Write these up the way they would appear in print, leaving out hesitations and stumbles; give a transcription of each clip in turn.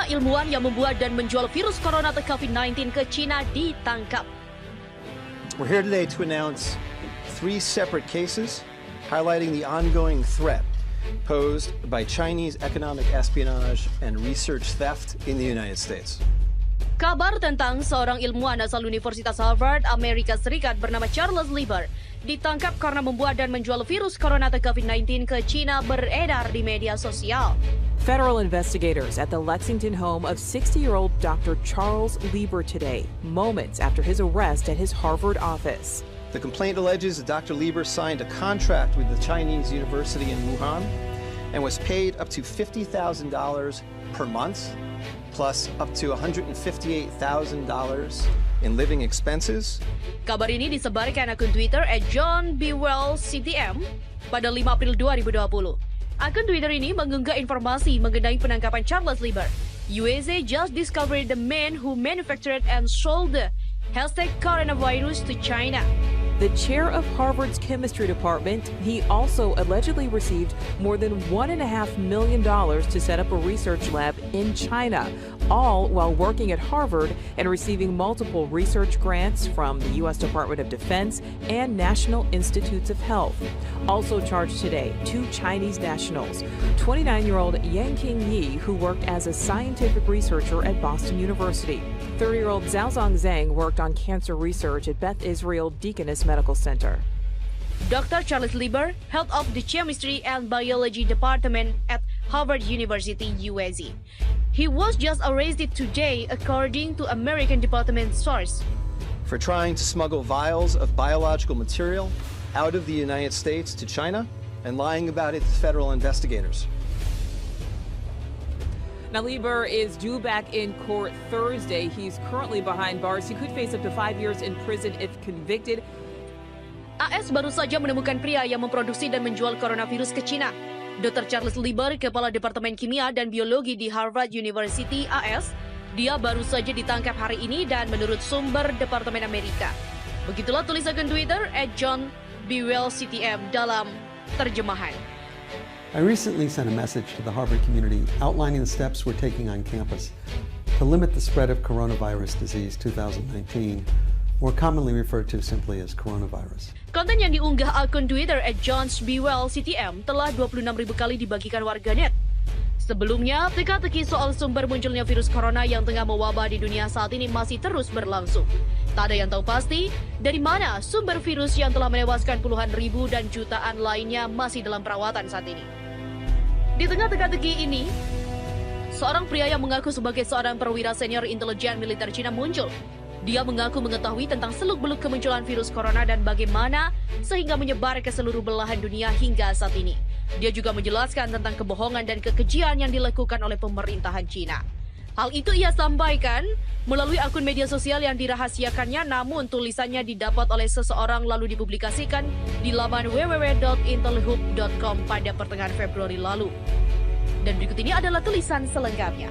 Kelima ilmuwan yang membuat dan menjual virus corona atau COVID-19 ke China ditangkap. We're here today to announce 3 separate cases highlighting the ongoing threat posed by Chinese economic espionage and research theft in the United States. Kabar tentang seorang ilmuwan asal Universitas Harvard, Amerika Serikat bernama Charles Lieber ditangkap karena membuat dan menjual virus corona atau COVID-19 ke China beredar di media sosial. Federal investigators at the Lexington home of 60-year-old Dr. Charles Lieber today, moments after his arrest at his Harvard office. The complaint alleges that Dr. Lieber signed a contract with the Chinese university in Wuhan and was paid up to $50,000 per month, plus up to $158,000 in living expenses. Kabar ini disebarkan akun Twitter @JohnBwellCTM pada 5 April 2020. Akun Twitter ini mengunggah informasi mengenai penangkapan Charles Lieber. USA just discovered the man who manufactured and sold the #coronavirus to China. The chair of Harvard's chemistry department, he also allegedly received more than $1.5 million to set up a research lab in China, all while working at Harvard and receiving multiple research grants from the U.S. Department of Defense and National Institutes of Health. Also charged today, 2 Chinese nationals, 29-year-old Yang Qingyi, who worked as a scientific researcher at Boston University. 30-year-old Zhaozong Zhang worked on cancer research at Beth Israel Deaconess Medical Center. Dr. Charles Lieber, head of the Chemistry and Biology Department at Harvard University, USA. He was just arrested today, according to American Department source. For trying to smuggle vials of biological material out of the United States to China and lying about it to federal investigators. Now, Lieber is due back in court Thursday. He's currently behind bars. He could face up to 5 years in prison if convicted. AS baru saja menemukan pria yang memproduksi dan menjual coronavirus ke China. Dr. Charles Lieber, Kepala Departemen Kimia dan Biologi di Harvard University AS, dia baru saja ditangkap hari ini dan menurut sumber Departemen Amerika. Begitulah tulis akun Twitter @JohnBwellCTM dalam terjemahan. I recently sent a message to the Harvard community outlining the steps we're taking on campus to limit the spread of coronavirus disease 2019, more commonly referred to simply as coronavirus. Konten yang diunggah akun Twitter @JohnsBwellCTM telah 26.000 kali dibagikan warganet. Sebelumnya, teka-teki soal sumber munculnya virus corona yang tengah mewabah di dunia saat ini masih terus berlangsung. Tak ada yang tahu pasti dari mana sumber virus yang telah menewaskan puluhan ribu dan jutaan lainnya masih dalam perawatan saat ini. Di tengah teka-teki ini, seorang pria yang mengaku sebagai seorang perwira senior intelijen militer Cina muncul. Dia mengaku mengetahui tentang seluk-beluk kemunculan virus corona dan bagaimana sehingga menyebar ke seluruh belahan dunia hingga saat ini. Dia juga menjelaskan tentang kebohongan dan kekejian yang dilakukan oleh pemerintahan Cina. Hal itu ia sampaikan melalui akun media sosial yang dirahasiakannya, namun tulisannya didapat oleh seseorang lalu dipublikasikan di laman www.intelhub.com pada pertengahan Februari lalu. Dan berikut ini adalah tulisan selengkapnya.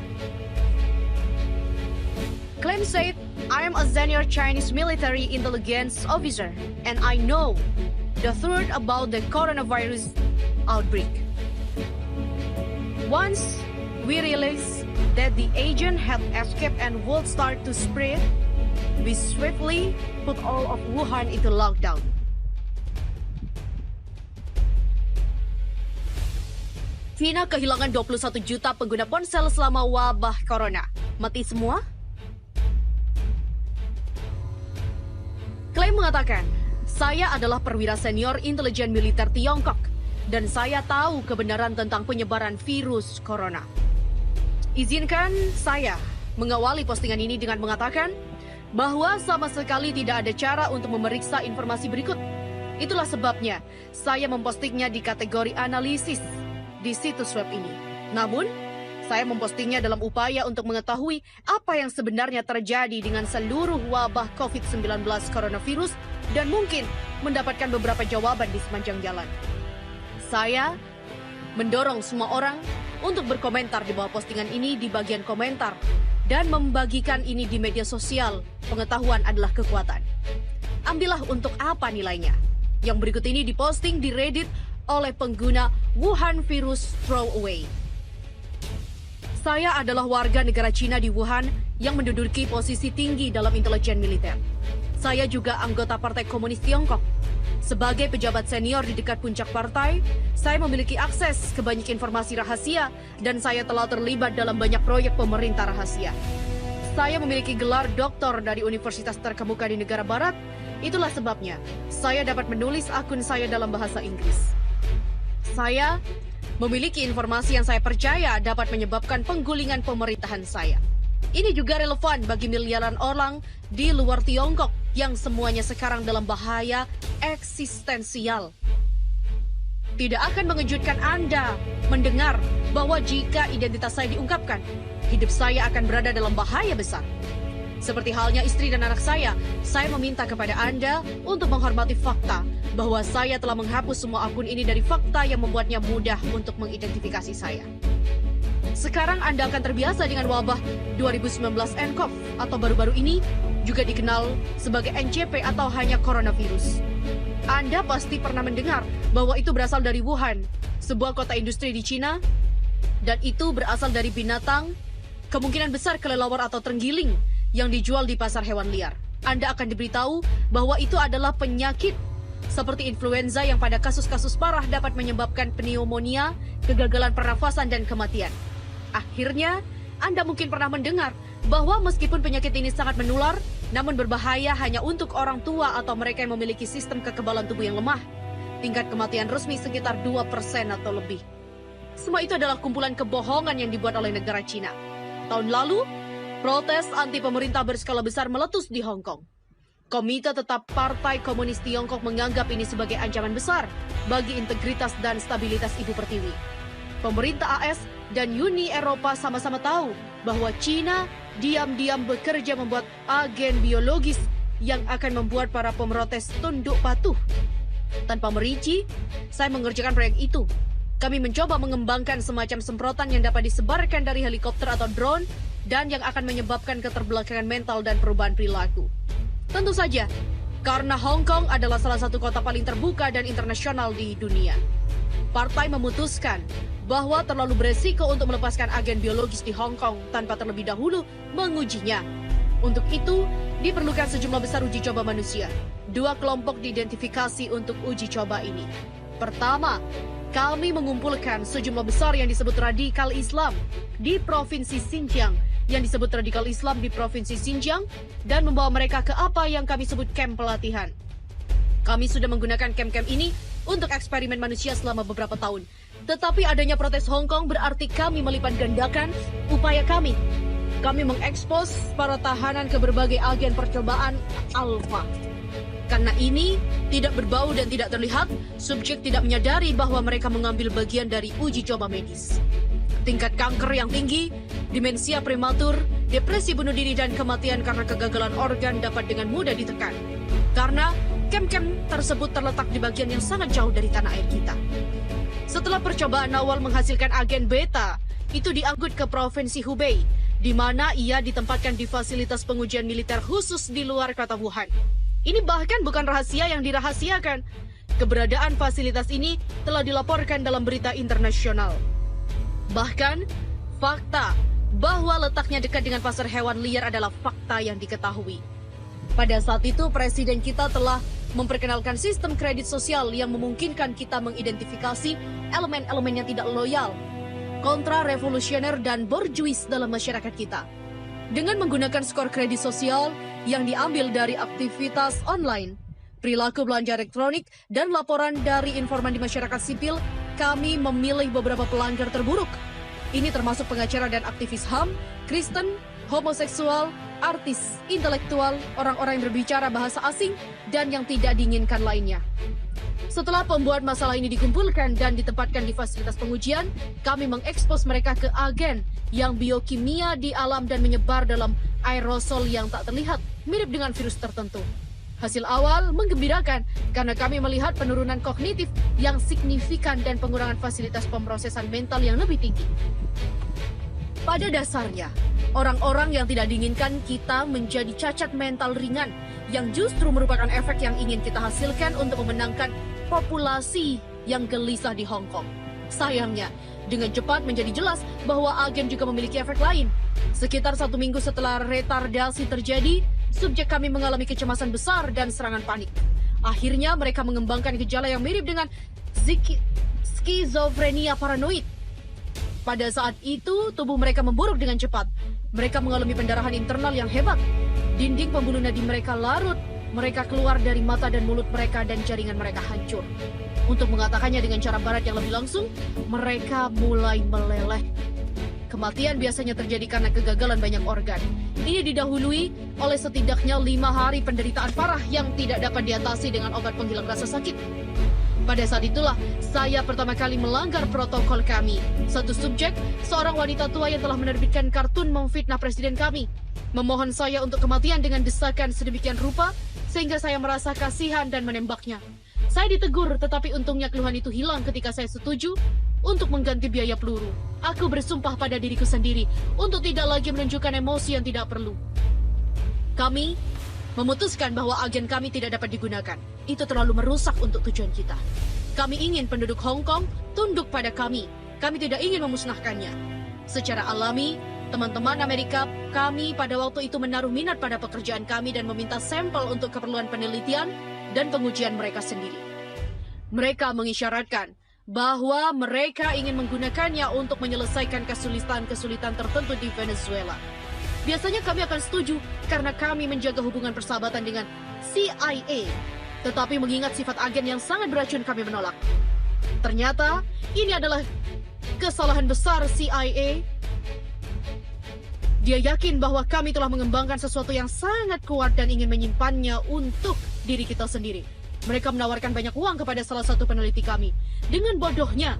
Claim said, I am a senior Chinese military intelligence officer and I know the truth about the coronavirus outbreak. Once we realized that the agent had escaped and would start to spread, we swiftly put all of Wuhan into lockdown. China kehilangan 21 juta pengguna ponsel selama wabah corona. Mati semua? Klaim mengatakan, saya adalah perwira senior intelijen militer Tiongkok dan saya tahu kebenaran tentang penyebaran virus corona. Izinkan saya mengawali postingan ini dengan mengatakan bahwa sama sekali tidak ada cara untuk memeriksa informasi berikut. Itulah sebabnya saya mempostingnya di kategori analisis di situs web ini. Namun, saya mempostingnya dalam upaya untuk mengetahui apa yang sebenarnya terjadi dengan seluruh wabah COVID-19 coronavirus dan mungkin mendapatkan beberapa jawaban di sepanjang jalan. Saya mendorong semua orang untuk berkomentar di bawah postingan ini di bagian komentar dan membagikan ini di media sosial. Pengetahuan adalah kekuatan. Ambillah untuk apa nilainya. Yang berikut ini diposting di Reddit oleh pengguna Wuhan Virus Throwaway. Saya adalah warga negara Cina di Wuhan yang menduduki posisi tinggi dalam intelijen militer. Saya juga anggota Partai Komunis Tiongkok. Sebagai pejabat senior di dekat puncak partai, saya memiliki akses ke banyak informasi rahasia dan saya telah terlibat dalam banyak proyek pemerintah rahasia. Saya memiliki gelar doktor dari universitas terkemuka di negara barat. Itulah sebabnya saya dapat menulis akun saya dalam bahasa Inggris. Saya memiliki informasi yang saya percaya dapat menyebabkan penggulingan pemerintahan saya. Ini juga relevan bagi miliaran orang di luar Tiongkok yang semuanya sekarang dalam bahaya eksistensial. Tidak akan mengejutkan Anda mendengar bahwa jika identitas saya diungkapkan, hidup saya akan berada dalam bahaya besar. Seperti halnya istri dan anak saya meminta kepada Anda untuk menghormati fakta bahwa saya telah menghapus semua akun ini dari fakta yang membuatnya mudah untuk mengidentifikasi saya. Sekarang Anda akan terbiasa dengan wabah 2019 nCoV atau baru-baru ini juga dikenal sebagai NCP atau hanya coronavirus. Anda pasti pernah mendengar bahwa itu berasal dari Wuhan, sebuah kota industri di Cina, dan itu berasal dari binatang, kemungkinan besar kelelawar atau terenggiling, yang dijual di pasar hewan liar. Anda akan diberitahu bahwa itu adalah penyakit seperti influenza yang pada kasus-kasus parah dapat menyebabkan pneumonia, kegagalan pernafasan, dan kematian. Akhirnya, Anda mungkin pernah mendengar bahwa meskipun penyakit ini sangat menular, namun berbahaya hanya untuk orang tua atau mereka yang memiliki sistem kekebalan tubuh yang lemah. Tingkat kematian resmi sekitar 2% atau lebih. Semua itu adalah kumpulan kebohongan yang dibuat oleh negara Cina. Tahun lalu, protes anti pemerintah berskala besar meletus di Hong Kong. Komite Tetap Partai Komunis Tiongkok menganggap ini sebagai ancaman besar bagi integritas dan stabilitas Ibu Pertiwi. Pemerintah AS dan Uni Eropa sama-sama tahu bahwa Cina diam-diam bekerja membuat agen biologis yang akan membuat para pemrotes tunduk patuh. Tanpa merinci, saya mengerjakan proyek itu. Kami mencoba mengembangkan semacam semprotan yang dapat disebarkan dari helikopter atau drone dan yang akan menyebabkan keterbelakangan mental dan perubahan perilaku. Tentu saja, karena Hong Kong adalah salah satu kota paling terbuka dan internasional di dunia. Partai memutuskan bahwa terlalu beresiko untuk melepaskan agen biologis di Hong Kong tanpa terlebih dahulu mengujinya. Untuk itu, diperlukan sejumlah besar uji coba manusia. 2 kelompok diidentifikasi untuk uji coba ini. Pertama, kami mengumpulkan sejumlah besar yang disebut radikal Islam di Provinsi Xinjiang, yang disebut radikal Islam di Provinsi Xinjiang, dan membawa mereka ke apa yang kami sebut kamp pelatihan. Kami sudah menggunakan kamp-kamp ini untuk eksperimen manusia selama beberapa tahun. Tetapi adanya protes Hong Kong berarti kami melipat gandakan upaya kami. Kami mengekspos para tahanan ke berbagai agen percobaan alfa. Karena ini tidak berbau dan tidak terlihat, subjek tidak menyadari bahwa mereka mengambil bagian dari uji coba medis. Tingkat kanker yang tinggi, demensia prematur, depresi bunuh diri, dan kematian karena kegagalan organ dapat dengan mudah ditekan. Karena kamp-kamp tersebut terletak di bagian yang sangat jauh dari tanah air kita. Setelah percobaan awal menghasilkan agen beta, itu diangkut ke Provinsi Hubei, di mana ia ditempatkan di fasilitas pengujian militer khusus di luar kota Wuhan. Ini bahkan bukan rahasia yang dirahasiakan. Keberadaan fasilitas ini telah dilaporkan dalam berita internasional. Bahkan, fakta bahwa letaknya dekat dengan pasar hewan liar adalah fakta yang diketahui. Pada saat itu, Presiden kita telah memperkenalkan sistem kredit sosial yang memungkinkan kita mengidentifikasi elemen-elemen yang tidak loyal, kontra-revolusioner, dan borjuis dalam masyarakat kita. Dengan menggunakan skor kredit sosial yang diambil dari aktivitas online, perilaku belanja elektronik, dan laporan dari informan di masyarakat sipil, kami memilih beberapa pelanggar terburuk. Ini termasuk pengacara dan aktivis HAM, Kristen, homoseksual, artis, intelektual, orang-orang yang berbicara bahasa asing, dan yang tidak diinginkan lainnya. Setelah pembuat masalah ini dikumpulkan dan ditempatkan di fasilitas pengujian, kami mengekspos mereka ke agen yang biokimia di alam dan menyebar dalam aerosol yang tak terlihat, mirip dengan virus tertentu. Hasil awal menggembirakan karena kami melihat penurunan kognitif yang signifikan dan pengurangan fasilitas pemrosesan mental yang lebih tinggi. Pada dasarnya, orang-orang yang tidak diinginkan kita menjadi cacat mental ringan yang justru merupakan efek yang ingin kita hasilkan untuk memenangkan populasi yang gelisah di Hong Kong. Sayangnya, Dengan cepat menjadi jelas bahwa agen juga memiliki efek lain. Sekitar 1 minggu setelah retardasi terjadi, subjek kami mengalami kecemasan besar dan serangan panik. Akhirnya mereka mengembangkan gejala yang mirip dengan skizofrenia paranoid. Pada saat itu, tubuh mereka memburuk dengan cepat. Mereka mengalami pendarahan internal yang hebat. Dinding pembuluh nadi mereka larut. Mereka keluar dari mata dan mulut mereka dan jaringan mereka hancur. Untuk mengatakannya dengan cara barat yang lebih langsung, mereka mulai meleleh. Kematian biasanya terjadi karena kegagalan banyak organ. Ini didahului oleh setidaknya 5 hari penderitaan parah yang tidak dapat diatasi dengan obat penghilang rasa sakit. Pada saat itulah, saya pertama kali melanggar protokol kami. Satu subjek, seorang wanita tua yang telah menerbitkan kartun memfitnah presiden kami, memohon saya untuk kematian dengan desakan sedemikian rupa, sehingga saya merasa kasihan dan menembaknya. Saya ditegur, tetapi untungnya keluhan itu hilang ketika saya setuju untuk mengganti biaya peluru. Aku bersumpah pada diriku sendiri untuk tidak lagi menunjukkan emosi yang tidak perlu. Kami memutuskan bahwa agen kami tidak dapat digunakan. Itu terlalu merusak untuk tujuan kita. Kami ingin penduduk Hong Kong tunduk pada kami. Kami tidak ingin memusnahkannya. Secara alami, teman-teman Amerika kami pada waktu itu menaruh minat pada pekerjaan kami dan meminta sampel untuk keperluan penelitian dan pengujian mereka sendiri. Mereka mengisyaratkan bahwa mereka ingin menggunakannya untuk menyelesaikan kesulitan-kesulitan tertentu di Venezuela. Biasanya kami akan setuju karena kami menjaga hubungan persahabatan dengan CIA. Tetapi mengingat sifat agen yang sangat beracun, kami menolak. Ternyata ini adalah kesalahan besar CIA. Dia yakin bahwa kami telah mengembangkan sesuatu yang sangat kuat dan ingin menyimpannya untuk diri kita sendiri. Mereka menawarkan banyak uang kepada salah satu peneliti kami. Dengan bodohnya,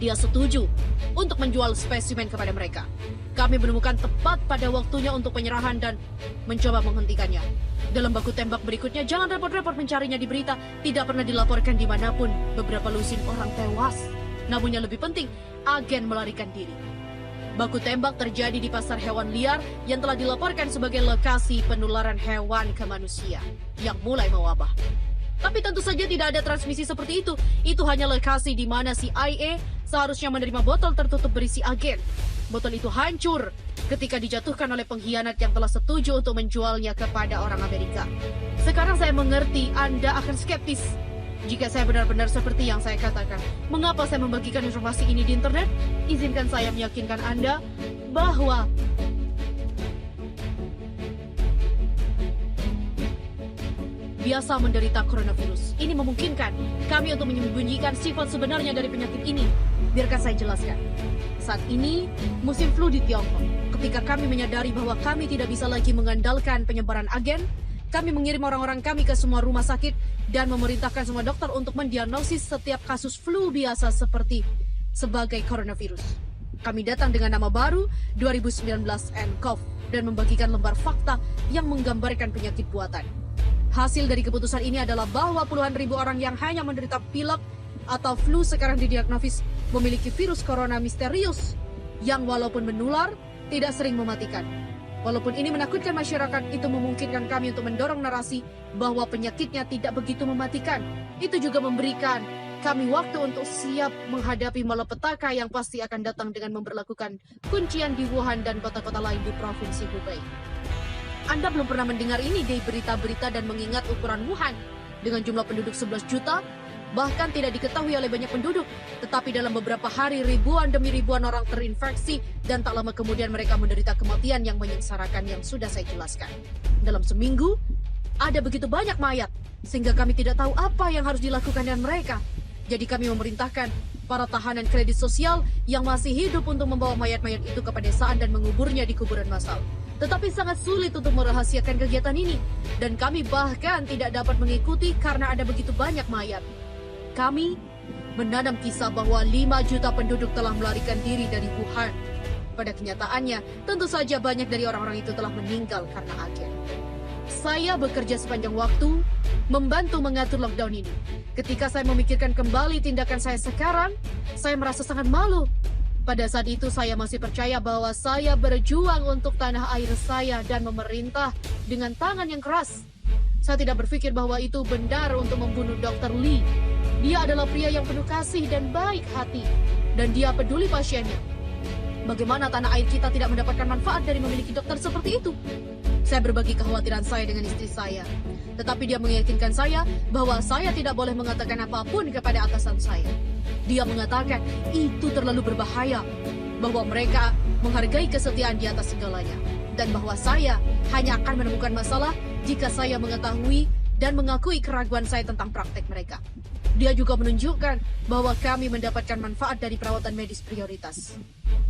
dia setuju untuk menjual spesimen kepada mereka. Kami menemukan tepat pada waktunya untuk penyerahan dan mencoba menghentikannya. Dalam baku tembak berikutnya, jangan repot-repot mencarinya di berita. Tidak pernah dilaporkan dimanapun. Beberapa lusin orang tewas. Namun yang lebih penting, agen melarikan diri. Baku tembak terjadi di pasar hewan liar yang telah dilaporkan sebagai lokasi penularan hewan ke manusia yang mulai mewabah. Tapi tentu saja tidak ada transmisi seperti itu. Itu hanya lokasi di mana CIA seharusnya menerima botol tertutup berisi agen. Botol itu hancur ketika dijatuhkan oleh pengkhianat yang telah setuju untuk menjualnya kepada orang Amerika. Sekarang saya mengerti Anda akan skeptis jika saya benar-benar seperti yang saya katakan. Mengapa saya membagikan informasi ini di internet? Izinkan saya meyakinkan Anda bahwa biasa menderita coronavirus. Ini memungkinkan kami untuk menyembunyikan sifat sebenarnya dari penyakit ini. Biarkan saya jelaskan. Saat ini, musim flu di Tiongkok. Ketika kami menyadari bahwa kami tidak bisa lagi mengandalkan penyebaran agen, kami mengirim orang-orang kami ke semua rumah sakit dan memerintahkan semua dokter untuk mendiagnosis setiap kasus flu biasa sebagai coronavirus. Kami datang dengan nama baru 2019 nCoV dan membagikan lembar fakta yang menggambarkan penyakit buatan. Hasil dari keputusan ini adalah bahwa puluhan ribu orang yang hanya menderita pilek atau flu sekarang didiagnosis memiliki virus corona misterius yang walaupun menular, tidak sering mematikan. Walaupun ini menakutkan masyarakat, itu memungkinkan kami untuk mendorong narasi bahwa penyakitnya tidak begitu mematikan. Itu juga memberikan kami waktu untuk siap menghadapi malapetaka yang pasti akan datang dengan memberlakukan kuncian di Wuhan dan kota-kota lain di Provinsi Hubei. Anda belum pernah mendengar ini di berita-berita dan mengingat ukuran Wuhan dengan jumlah penduduk 11 juta, bahkan tidak diketahui oleh banyak penduduk. Tetapi dalam beberapa hari, ribuan demi ribuan orang terinfeksi dan tak lama kemudian mereka menderita kematian yang menyengsarakan yang sudah saya jelaskan. Dalam seminggu, ada begitu banyak mayat, sehingga kami tidak tahu apa yang harus dilakukan dengan mereka. Jadi kami memerintahkan para tahanan kredit sosial yang masih hidup untuk membawa mayat-mayat itu ke pedesaan dan menguburnya di kuburan massal. Tetapi sangat sulit untuk merahasiakan kegiatan ini. Dan kami bahkan tidak dapat mengikuti karena ada begitu banyak mayat. Kami menanam kisah bahwa 5 juta penduduk telah melarikan diri dari Wuhan. Pada kenyataannya, tentu saja banyak dari orang-orang itu telah meninggal karena agen. Saya bekerja sepanjang waktu membantu mengatur lockdown ini. Ketika saya memikirkan kembali tindakan saya sekarang, saya merasa sangat malu. Pada saat itu saya masih percaya bahwa saya berjuang untuk tanah air saya dan memerintah dengan tangan yang keras. Saya tidak berpikir bahwa itu benar untuk membunuh Dr. Lee. Dia adalah pria yang penuh kasih dan baik hati. dan dia peduli pasiennya. Bagaimana tanah air kita tidak mendapatkan manfaat dari memiliki dokter seperti itu? Saya berbagi kekhawatiran saya dengan istri saya. Tetapi dia meyakinkan saya bahwa saya tidak boleh mengatakan apapun kepada atasan saya. Dia mengatakan itu terlalu berbahaya, bahwa mereka menghargai kesetiaan di atas segalanya, dan bahwa saya hanya akan menemukan masalah jika saya mengetahui dan mengakui keraguan saya tentang praktek mereka. Dia juga menunjukkan bahwa kami mendapatkan manfaat dari perawatan medis prioritas.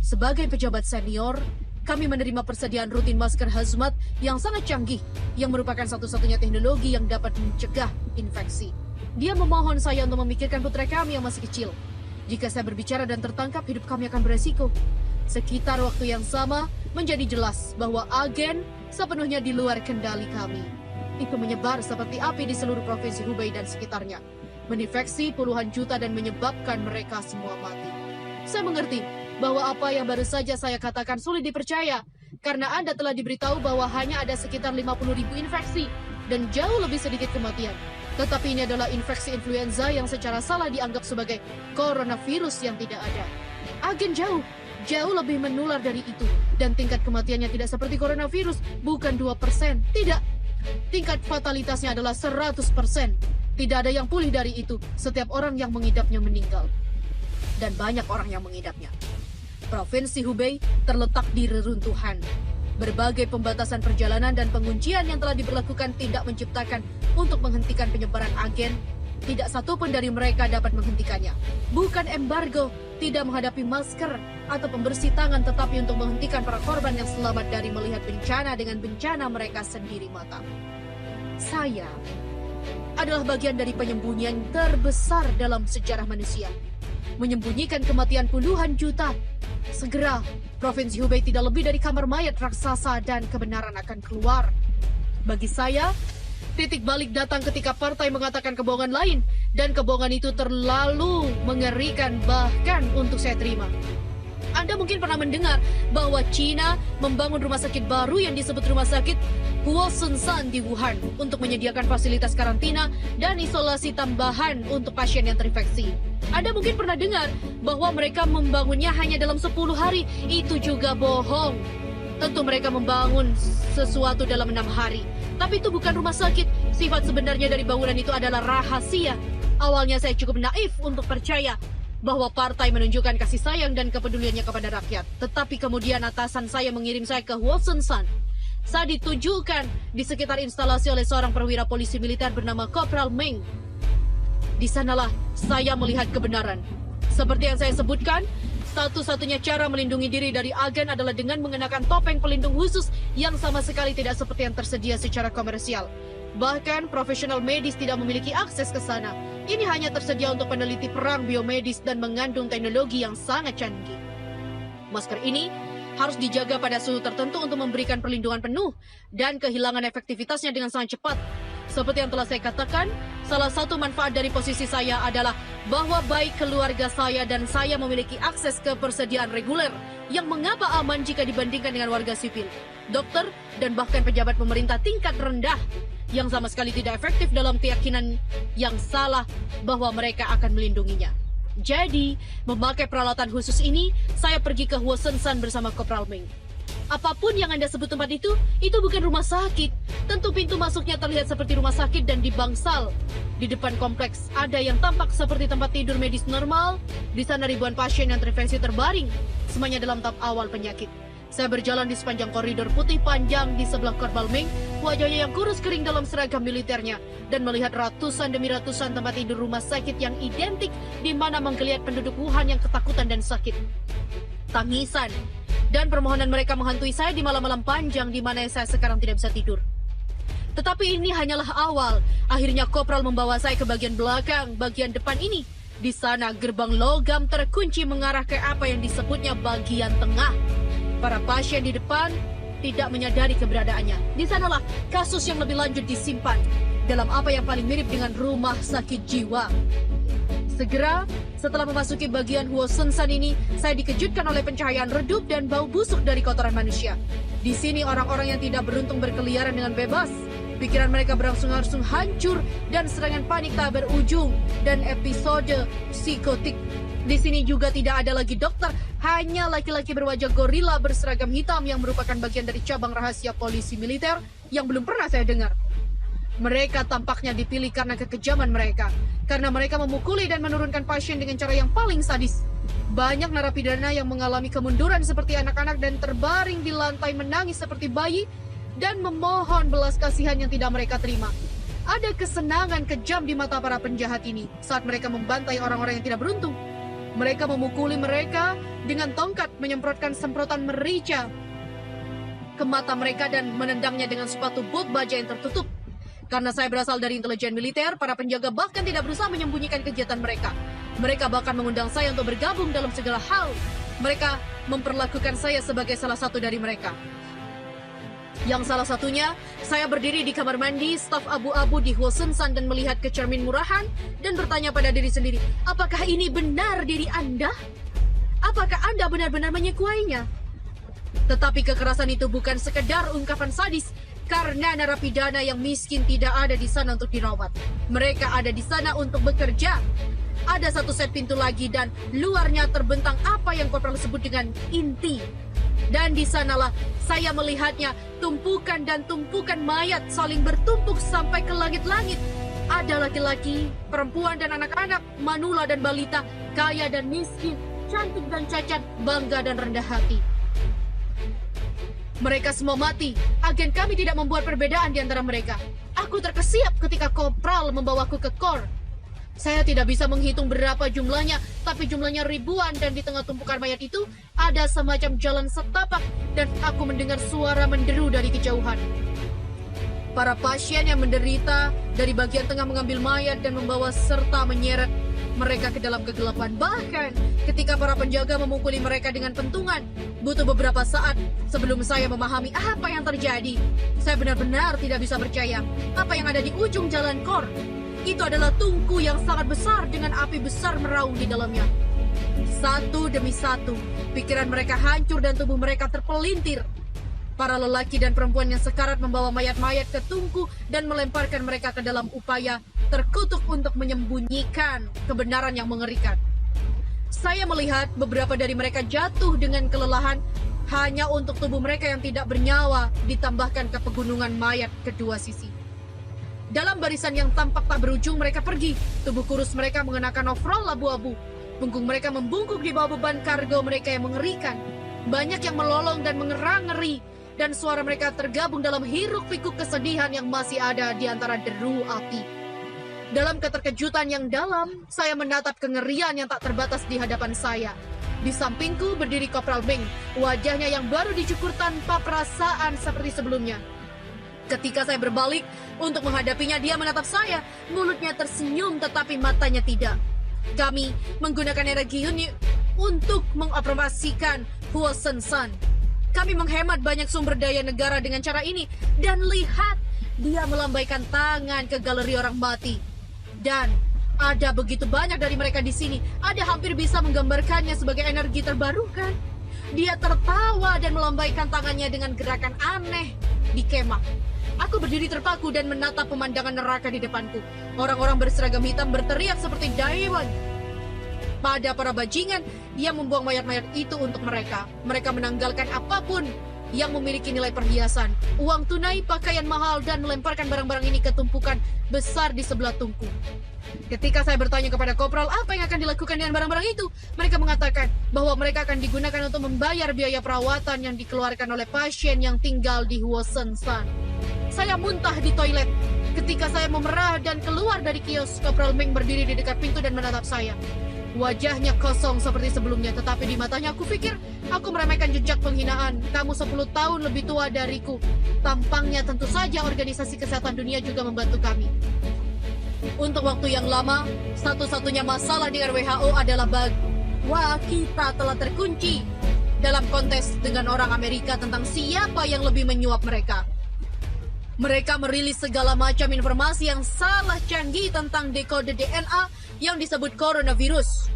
Sebagai pejabat senior, kami menerima persediaan rutin masker hazmat yang sangat canggih, yang merupakan satu-satunya teknologi yang dapat mencegah infeksi. Dia memohon saya untuk memikirkan putra kami yang masih kecil. Jika saya berbicara dan tertangkap, hidup kami akan beresiko. Sekitar waktu yang sama, menjadi jelas bahwa agen sepenuhnya di luar kendali kami. Itu menyebar seperti api di seluruh provinsi Hubei dan sekitarnya, menginfeksi puluhan juta dan menyebabkan mereka semua mati. Saya mengerti bahwa apa yang baru saja saya katakan sulit dipercaya, karena Anda telah diberitahu bahwa hanya ada sekitar 50.000 infeksi dan jauh lebih sedikit kematian. Tetapi ini adalah infeksi influenza yang secara salah dianggap sebagai coronavirus yang tidak ada. Agen jauh lebih menular dari itu, dan tingkat kematiannya tidak seperti coronavirus, bukan 2%, tidak. Tingkat fatalitasnya adalah 100%. Tidak ada yang pulih dari itu. Setiap orang yang mengidapnya meninggal. Dan banyak orang yang mengidapnya. Provinsi Hubei terletak di reruntuhan. Berbagai pembatasan perjalanan dan penguncian yang telah diberlakukan tidak menciptakan untuk menghentikan penyebaran agen. Tidak satu pun dari mereka dapat menghentikannya. Bukan embargo, tidak menghadapi masker atau pembersih tangan, tetapi untuk menghentikan para korban yang selamat dari melihat bencana dengan bencana mereka sendiri mata. Saya adalah bagian dari penyembunyian terbesar dalam sejarah manusia. Menyembunyikan kematian puluhan juta. Segera, Provinsi Hubei tidak lebih dari kamar mayat raksasa dan kebenaran akan keluar. Bagi saya, titik balik datang ketika partai mengatakan kebohongan lain, dan kebohongan itu terlalu mengerikan bahkan untuk saya terima. Anda mungkin pernah mendengar bahwa China membangun rumah sakit baru yang disebut Rumah Sakit Huosunsan di Wuhan untuk menyediakan fasilitas karantina dan isolasi tambahan untuk pasien yang terinfeksi. Anda mungkin pernah dengar bahwa mereka membangunnya hanya dalam 10 hari. Itu juga bohong. Tentu mereka membangun sesuatu dalam 6 hari. Tapi itu bukan rumah sakit. Sifat sebenarnya dari bangunan itu adalah rahasia. Awalnya saya cukup naif untuk percaya bahwa partai menunjukkan kasih sayang dan kepeduliannya kepada rakyat. Tetapi kemudian atasan saya mengirim saya ke Huosunsan. Saya ditunjukkan di sekitar instalasi oleh seorang perwira polisi militer bernama Kopral Meng. Di sanalah saya melihat kebenaran. Seperti yang saya sebutkan, satu-satunya cara melindungi diri dari agen adalah dengan mengenakan topeng pelindung khusus yang sama sekali tidak seperti yang tersedia secara komersial. Bahkan profesional medis tidak memiliki akses ke sana. Ini hanya tersedia untuk peneliti perang biomedis dan mengandung teknologi yang sangat canggih. Masker ini harus dijaga pada suhu tertentu untuk memberikan perlindungan penuh dan kehilangan efektivitasnya dengan sangat cepat. Seperti yang telah saya katakan, salah satu manfaat dari posisi saya adalah bahwa baik keluarga saya dan saya memiliki akses ke persediaan reguler yang mengapa aman jika dibandingkan dengan warga sipil, dokter, dan bahkan pejabat pemerintah tingkat rendah yang sama sekali tidak efektif dalam keyakinan yang salah bahwa mereka akan melindunginya. Jadi, memakai peralatan khusus ini, saya pergi ke Huosunsan bersama Kopral Meng. Apapun yang Anda sebut tempat itu bukan rumah sakit. Tentu pintu masuknya terlihat seperti rumah sakit dan di bangsal. Di depan kompleks ada yang tampak seperti tempat tidur medis normal. Di sana ribuan pasien yang terinfeksi terbaring, semuanya dalam tahap awal penyakit. Saya berjalan di sepanjang koridor putih panjang di sebelah Kopral Meng, wajahnya yang kurus kering dalam seragam militernya, dan melihat ratusan demi ratusan tempat tidur rumah sakit yang identik di mana menggeliat penduduk Wuhan yang ketakutan dan sakit. Tangisan dan permohonan mereka menghantui saya di malam-malam panjang di mana saya sekarang tidak bisa tidur. Tetapi ini hanyalah awal. Akhirnya Kopral membawa saya ke bagian belakang, bagian depan ini. Di sana gerbang logam terkunci mengarah ke apa yang disebutnya bagian tengah. Para pasien di depan tidak menyadari keberadaannya. Di sanalah kasus yang lebih lanjut disimpan dalam apa yang paling mirip dengan rumah sakit jiwa. Segera setelah memasuki bagian Huosunsan ini, saya dikejutkan oleh pencahayaan redup dan bau busuk dari kotoran manusia. Di sini orang-orang yang tidak beruntung berkeliaran dengan bebas. Pikiran mereka berangsur-angsung hancur dan serangan panik tak berujung dan episode psikotik Di sini juga tidak ada lagi dokter, hanya laki-laki berwajah gorila berseragam hitam yang merupakan bagian dari cabang rahasia polisi militer yang belum pernah saya dengar. Mereka tampaknya dipilih karena kekejaman mereka, karena mereka memukuli dan menurunkan pasien dengan cara yang paling sadis. Banyak narapidana yang mengalami kemunduran seperti anak-anak dan terbaring di lantai menangis seperti bayi dan memohon belas kasihan yang tidak mereka terima. Ada kesenangan kejam di mata para penjahat ini saat mereka membantai orang-orang yang tidak beruntung. Mereka memukuli mereka dengan tongkat, menyemprotkan semprotan merica ke mata mereka dan menendangnya dengan sepatu bot baja yang tertutup. Karena saya berasal dari intelijen militer, para penjaga bahkan tidak berusaha menyembunyikan kegiatan mereka. Mereka bahkan mengundang saya untuk bergabung dalam segala hal. Mereka memperlakukan saya sebagai salah satu dari mereka. Yang salah satunya, saya berdiri di kamar mandi staf abu-abu di Hwasong-san dan melihat ke cermin murahan dan bertanya pada diri sendiri, apakah ini benar diri Anda? Apakah Anda benar-benar menyukainya? Tetapi kekerasan itu bukan sekedar ungkapan sadis, karena narapidana yang miskin tidak ada di sana untuk dirawat. Mereka ada di sana untuk bekerja. Ada satu set pintu lagi dan luarnya terbentang apa yang Kopral sebut dengan inti. Dan di sanalah saya melihatnya, tumpukan dan tumpukan mayat saling bertumpuk sampai ke langit-langit. Ada laki-laki, perempuan dan anak-anak, manula dan balita, kaya dan miskin, cantik dan cacat, bangga dan rendah hati. Mereka semua mati. Agen kami tidak membuat perbedaan di antara mereka. Aku terkesiap ketika Kopral membawaku ke KOR. Saya tidak bisa menghitung berapa jumlahnya, tapi jumlahnya ribuan dan di tengah tumpukan mayat itu ada semacam jalan setapak dan aku mendengar suara menderu dari kejauhan. Para pasien yang menderita dari bagian tengah mengambil mayat dan membawa serta menyeret mereka ke dalam kegelapan. Bahkan ketika para penjaga memukuli mereka dengan pentungan, butuh beberapa saat sebelum saya memahami apa yang terjadi. Saya benar-benar tidak bisa percaya apa yang ada di ujung jalan KOR. Itu adalah tungku yang sangat besar dengan api besar meraung di dalamnya. Satu demi satu, pikiran mereka hancur dan tubuh mereka terpelintir. Para lelaki dan perempuan yang sekarat membawa mayat-mayat ke tungku dan melemparkan mereka ke dalam upaya terkutuk untuk menyembunyikan kebenaran yang mengerikan. Saya melihat beberapa dari mereka jatuh dengan kelelahan hanya untuk tubuh mereka yang tidak bernyawa ditambahkan ke pegunungan mayat kedua sisi. Dalam barisan yang tampak tak berujung mereka pergi. Tubuh kurus mereka mengenakan overall abu-abu. Punggung mereka membungkuk di bawah beban kargo mereka yang mengerikan. Banyak yang melolong dan mengerang ngeri. Dan suara mereka tergabung dalam hiruk-pikuk kesedihan yang masih ada di antara deru api. Dalam keterkejutan yang dalam, saya menatap kengerian yang tak terbatas di hadapan saya. Di sampingku berdiri Kopral Meng, wajahnya yang baru dicukur tanpa perasaan seperti sebelumnya. Ketika saya berbalik untuk menghadapinya, dia menatap saya. Mulutnya tersenyum tetapi matanya tidak. Kami menggunakan energi uni untuk mengoperasikan Hwasong-san. Kami menghemat banyak sumber daya negara dengan cara ini. Dan lihat, dia melambaikan tangan ke galeri orang mati. Dan ada begitu banyak dari mereka di sini. Ada hampir bisa menggambarkannya sebagai energi terbarukan. Dia tertawa dan melambaikan tangannya dengan gerakan aneh di kemah. Aku berdiri terpaku dan menatap pemandangan neraka di depanku. Orang-orang berseragam hitam berteriak seperti Daewon. Pada para bajingan, dia membuang mayat-mayat itu untuk mereka. Mereka menanggalkan apapun yang memiliki nilai perhiasan, uang tunai, pakaian mahal, dan melemparkan barang-barang ini ke tumpukan besar di sebelah tungku. Ketika saya bertanya kepada Kopral apa yang akan dilakukan dengan barang-barang itu, mereka mengatakan bahwa mereka akan digunakan untuk membayar biaya perawatan yang dikeluarkan oleh pasien yang tinggal di Hwasong-san. Saya muntah di toilet. Ketika saya memerah dan keluar dari kios, Kopral Meng berdiri di dekat pintu dan menatap saya. Wajahnya kosong seperti sebelumnya, tetapi di matanya aku pikir aku meremehkan jejak penghinaan. Kamu 10 tahun lebih tua dariku. Tampangnya tentu saja organisasi kesehatan dunia juga membantu kami. Untuk waktu yang lama, satu-satunya masalah dengan WHO adalah bahwa kita telah terkunci dalam kontes dengan orang Amerika tentang siapa yang lebih menyuap mereka. Mereka merilis segala macam informasi yang salah canggih tentang dekode DNA yang disebut coronavirus.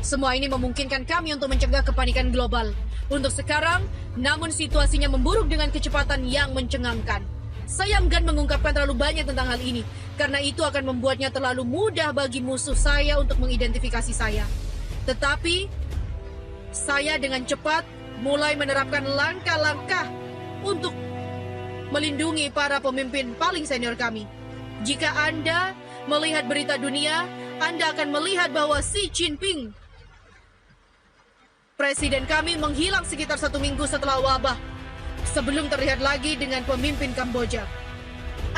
Semua ini memungkinkan kami untuk mencegah kepanikan global. Untuk sekarang, namun situasinya memburuk dengan kecepatan yang mencengangkan. Saya enggan mengungkapkan terlalu banyak tentang hal ini, karena itu akan membuatnya terlalu mudah bagi musuh saya untuk mengidentifikasi saya. Tetapi saya dengan cepat mulai menerapkan langkah-langkah untuk melindungi para pemimpin paling senior kami. Jika Anda melihat berita dunia, Anda akan melihat bahwa Xi Jinping, presiden kami, menghilang sekitar 1 minggu setelah wabah, sebelum terlihat lagi dengan pemimpin Kamboja.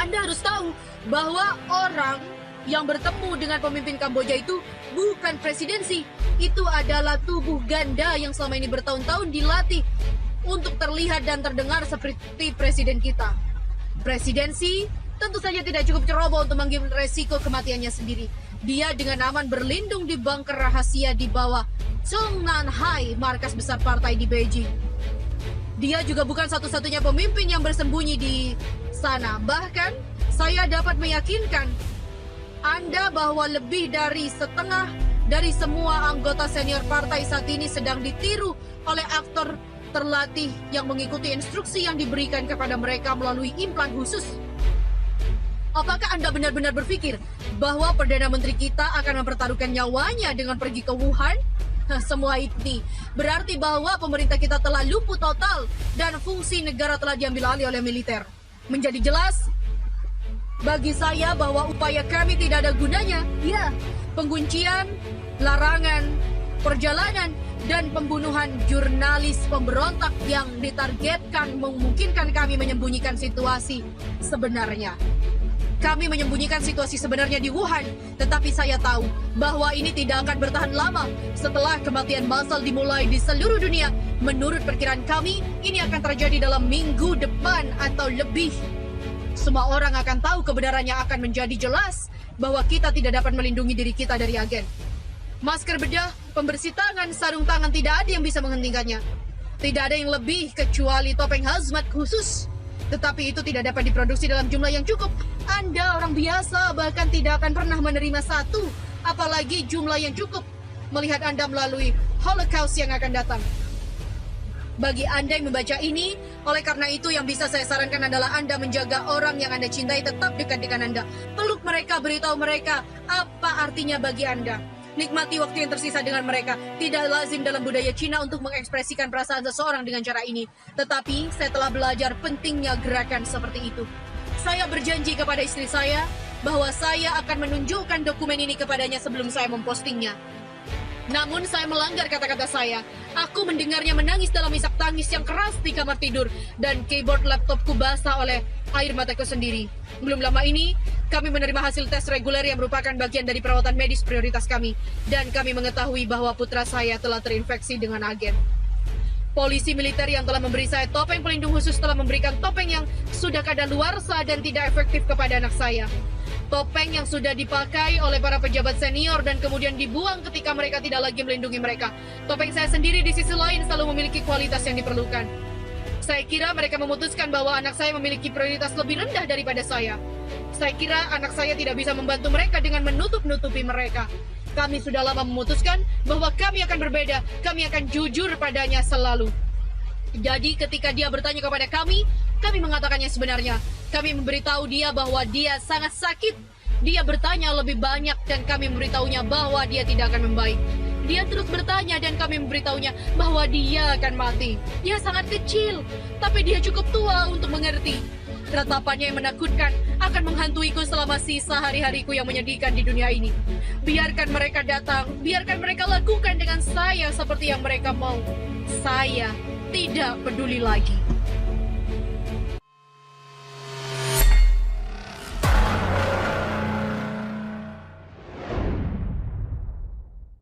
Anda harus tahu bahwa orang yang bertemu dengan pemimpin Kamboja itu bukan presidensi. Itu adalah tubuh ganda yang selama ini bertahun-tahun dilatih untuk terlihat dan terdengar seperti presiden kita. Presidensi tentu saja tidak cukup ceroboh untuk mengambil resiko kematiannya sendiri. Dia dengan aman berlindung di bunker rahasia di bawah Zhongnanhai, markas besar partai di Beijing. Dia juga bukan satu-satunya pemimpin yang bersembunyi di sana. Bahkan saya dapat meyakinkan Anda bahwa lebih dari setengah dari semua anggota senior partai saat ini sedang ditiru oleh aktor terlatih yang mengikuti instruksi yang diberikan kepada mereka melalui implan khusus. Apakah Anda benar-benar berpikir bahwa Perdana Menteri kita akan mempertaruhkan nyawanya dengan pergi ke Wuhan? Semua ini berarti bahwa pemerintah kita telah lumpuh total dan fungsi negara telah diambil alih oleh militer. Menjadi jelas bagi saya bahwa upaya kami tidak ada gunanya. Ya, penguncian, larangan, perjalanan, dan pembunuhan jurnalis pemberontak yang ditargetkan memungkinkan kami menyembunyikan situasi sebenarnya. Kami menyembunyikan situasi sebenarnya di Wuhan, tetapi saya tahu bahwa ini tidak akan bertahan lama. Setelah kematian massal dimulai di seluruh dunia, menurut perkiraan kami, ini akan terjadi dalam minggu depan atau lebih. Semua orang akan tahu kebenarannya akan menjadi jelas bahwa kita tidak dapat melindungi diri kita dari agen. Masker bedah, pembersih tangan, sarung tangan, tidak ada yang bisa menghentikannya. Tidak ada yang lebih kecuali topeng hazmat khusus. Tetapi itu tidak dapat diproduksi dalam jumlah yang cukup. Anda orang biasa bahkan tidak akan pernah menerima satu, apalagi jumlah yang cukup, melihat Anda melalui Holocaust yang akan datang. Bagi Anda yang membaca ini, oleh karena itu yang bisa saya sarankan adalah Anda menjaga orang yang Anda cintai tetap dekat dengan Anda. Peluk mereka, beritahu mereka apa artinya bagi Anda. Nikmati waktu yang tersisa dengan mereka. Tidak lazim dalam budaya Cina untuk mengekspresikan perasaan seseorang dengan cara ini. Tetapi saya telah belajar pentingnya gerakan seperti itu. Saya berjanji kepada istri saya bahwa saya akan menunjukkan dokumen ini kepadanya sebelum saya mempostingnya. Namun saya melanggar kata-kata saya. Aku mendengarnya menangis dalam isak tangis yang keras di kamar tidur dan keyboard laptopku basah oleh air mataku sendiri. Belum lama ini, kami menerima hasil tes reguler yang merupakan bagian dari perawatan medis prioritas kami. Dan kami mengetahui bahwa putra saya telah terinfeksi dengan agen. Polisi militer yang telah memberi saya topeng pelindung khusus telah memberikan topeng yang sudah kadaluarsa dan tidak efektif kepada anak saya. Topeng yang sudah dipakai oleh para pejabat senior dan kemudian dibuang ketika mereka tidak lagi melindungi mereka. Topeng saya sendiri di sisi lain selalu memiliki kualitas yang diperlukan. Saya kira mereka memutuskan bahwa anak saya memiliki prioritas lebih rendah daripada saya. Saya kira anak saya tidak bisa membantu mereka dengan menutup-nutupi mereka. Kami sudah lama memutuskan bahwa kami akan berbeda, kami akan jujur padanya selalu. Jadi ketika dia bertanya kepada kami mengatakannya sebenarnya. Kami memberitahu dia bahwa dia sangat sakit. Dia bertanya lebih banyak dan kami memberitahunya bahwa dia tidak akan membaik. Dia terus bertanya dan kami memberitahunya bahwa dia akan mati. Dia sangat kecil, tapi dia cukup tua untuk mengerti. Ratapannya yang menakutkan akan menghantuiku selama sisa hari-hariku yang menyedihkan di dunia ini. Biarkan mereka datang, biarkan mereka lakukan dengan saya seperti yang mereka mau. Saya tidak peduli lagi.